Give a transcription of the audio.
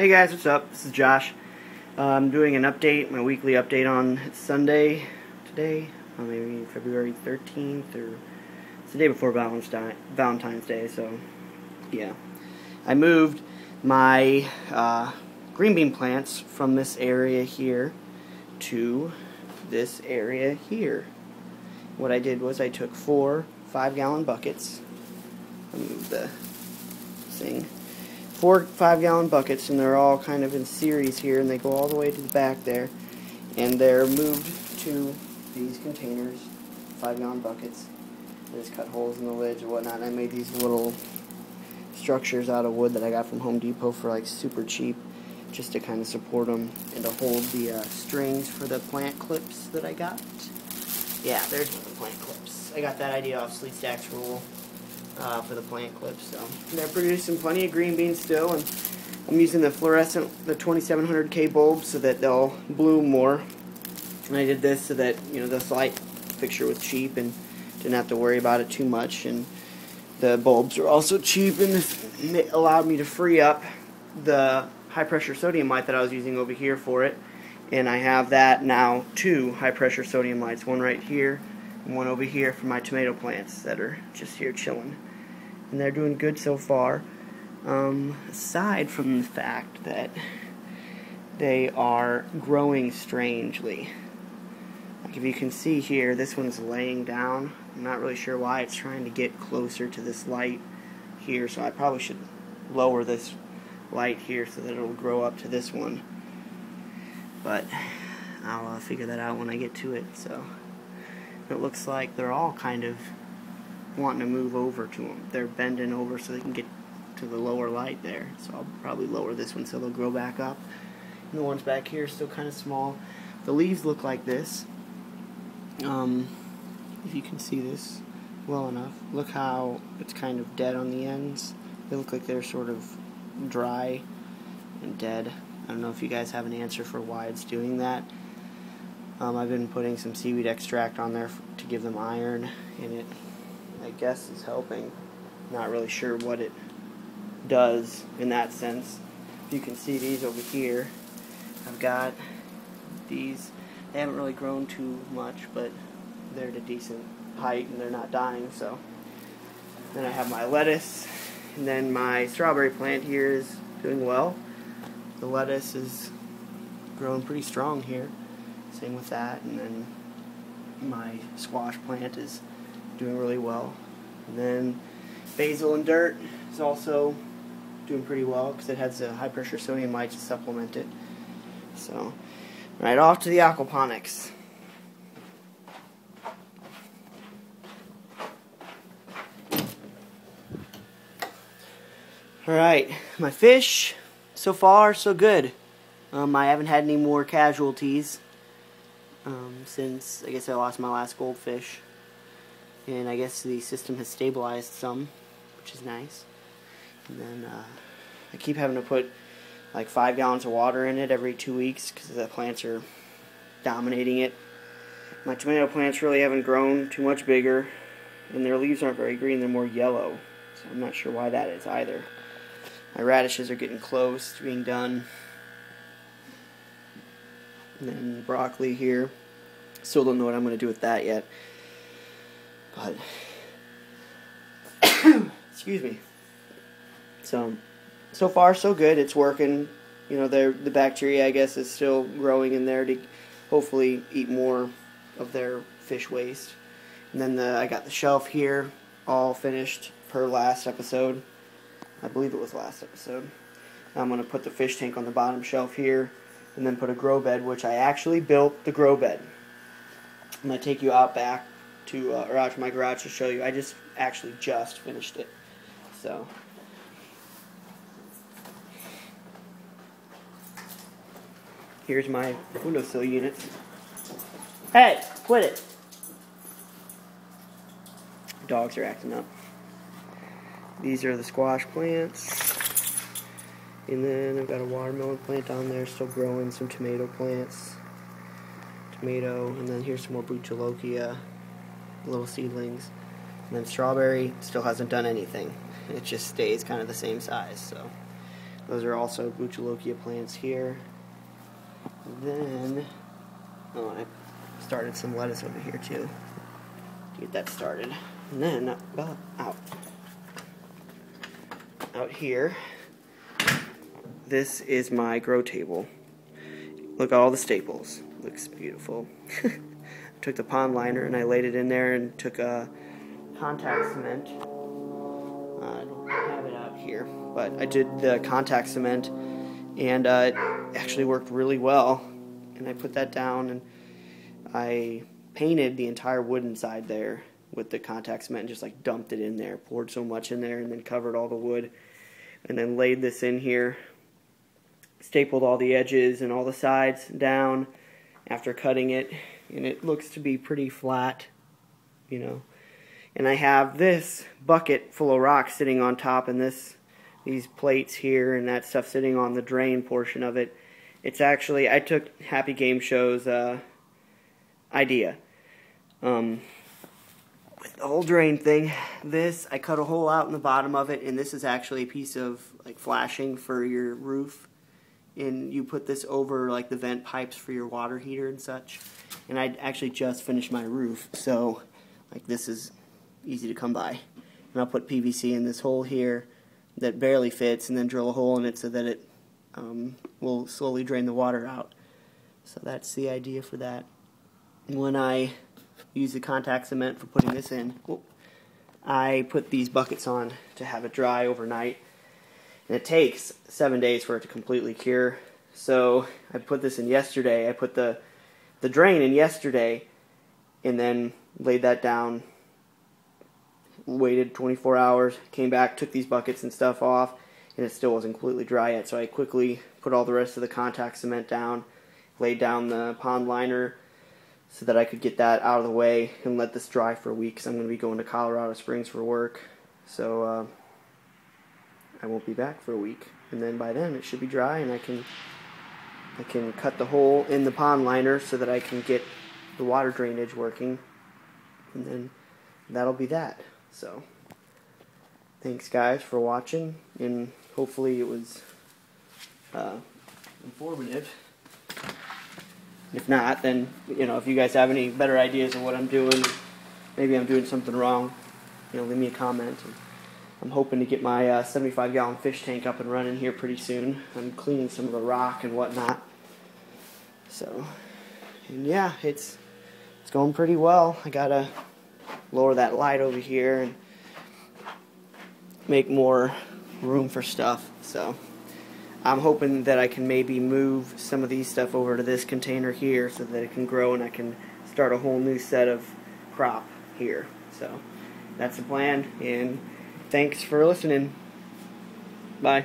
Hey guys, what's up? This is Josh. I'm doing an update, my weekly update on Sunday, today, maybe February 13th, or it's the day before Valentine's Day, so yeah. I moved my green bean plants from this area here to this area here. What I did was I took 4 5-gallon buckets. Let me move the thing. 4 5-gallon buckets, and they're all kind of in series here, and they go all the way to the back there, and they're moved to these containers, 5-gallon buckets. I just cut holes in the lids and whatnot, and I made these little structures out of wood that I got from Home Depot for like super cheap, just to kind of support them and to hold the strings for the plant clips that I got. Yeah, there's one of the plant clips. I got that idea off Sleet Stack's rule. For the plant clips, so they're producing plenty of green beans still, and I'm using the fluorescent, the 2700K bulbs, so that they'll bloom more. And I did this so that, you know, this light fixture was cheap and didn't have to worry about it too much, and the bulbs are also cheap, and this allowed me to free up the high pressure sodium light that I was using over here for it, and I have that now 2 high pressure sodium lights, one right here and one over here for my tomato plants that are just here chilling. And they're doing good so far, aside from the fact that they are growing strangely. Like if you can see here, this one's laying down. I'm not really sure why. It's trying to get closer to this light here, so I probably should lower this light here so that it'll grow up to this one. But I'll figure that out when I get to it. So it looks like they're all kind of wanting to move over to them. They're bending over so they can get to the lower light there. So I'll probably lower this one so they'll grow back up. And the ones back here are still kind of small. The leaves look like this. If you can see this well enough. Look how it's kind of dead on the ends. They look like they're sort of dry and dead. I don't know if you guys have an answer for why it's doing that. I've been putting some seaweed extract on there to give them iron, and it, I guess, is helping. Not really sure what it does in that sense. If you can see these over here, I've got these. They haven't really grown too much, but they're at a decent height and they're not dying. So then I have my lettuce, and then my strawberry plant here is doing well. The lettuce is growing pretty strong here. Same with that, and then my squash plant is doing really well. And then basil and dirt is also doing pretty well because it has a high pressure sodium light to supplement it. So, right off to the aquaponics. Alright, my fish, so far so good. I haven't had any more casualties since I guess I lost my last goldfish, and I guess the system has stabilized some, which is nice. And then I keep having to put like 5 gallons of water in it every 2 weeks because the plants are dominating it. My tomato plants really haven't grown too much bigger, and their leaves aren't very green, they're more yellow, so I'm not sure why that is either. My radishes are getting close to being done. And then broccoli here. Still don't know what I'm going to do with that yet. But, excuse me. So far so good. It's working. You know, the bacteria, I guess, is still growing in there to hopefully eat more of their fish waste. And then I got the shelf here all finished per last episode. I believe it was last episode. I'm going to put the fish tank on the bottom shelf here, and then put a grow bed, which I actually built the grow bed. I'm going to take you out back to, or out to my garage to show you. I just finished it. So, here's my windowsill units. Hey, quit it. Dogs are acting up. These are the squash plants. And then I've got a watermelon plant down there, still growing, some tomato plants. And then here's some more Buchalokia, little seedlings. And then strawberry still hasn't done anything. It just stays kind of the same size, so Those are also Bucholokia plants here. And then, oh, I started some lettuce over here too, to get that started. And then, out here, this is my grow table. Look at all the staples. Looks beautiful. Took the pond liner and I laid it in there and took a contact cement. I don't have it out here, but I did the contact cement and it actually worked really well. And I put that down and I painted the entire wood inside there with the contact cement and just like dumped it in there, poured so much in there and then covered all the wood and then laid this in here, stapled all the edges and all the sides down after cutting it, and it looks to be pretty flat, you know. And I have this bucket full of rocks sitting on top and these plates here and that stuff sitting on the drain portion of it. It's actually, I took Happy Game Show's idea. With the whole drain thing, I cut a hole out in the bottom of it, and this is actually a piece of like flashing for your roof. And you put this over like the vent pipes for your water heater and such. And I actually just finished my roof, so like this is easy to come by. And I'll put PVC in this hole here that barely fits, and then drill a hole in it so that it will slowly drain the water out. So that's the idea for that. When I use the contact cement for putting this in, I put these buckets on to have it dry overnight. And it takes 7 days for it to completely cure. So I put this in yesterday. I put the drain in yesterday and then laid that down, waited 24 hours, came back, took these buckets and stuff off, and it still wasn't completely dry yet. So I quickly put all the rest of the contact cement down, laid down the pond liner so that I could get that out of the way and let this dry for a week, because I'm going to be going to Colorado Springs for work. So I won't be back for a week, and then by then it should be dry, and I can cut the hole in the pond liner so that I can get the water drainage working, and then that'll be that. So thanks guys for watching, and hopefully it was informative. If not, then you know, if you guys have any better ideas of what I'm doing, maybe I'm doing something wrong, you know, leave me a comment. I'm hoping to get my 75-gallon fish tank up and running here pretty soon. I'm cleaning some of the rock and whatnot. So, and yeah, it's going pretty well. I gotta lower that light over here and make more room for stuff. So, I'm hoping that I can maybe move some of these stuff over to this container here so that it can grow and I can start a whole new set of crop here. So, that's the plan, and thanks for listening. Bye.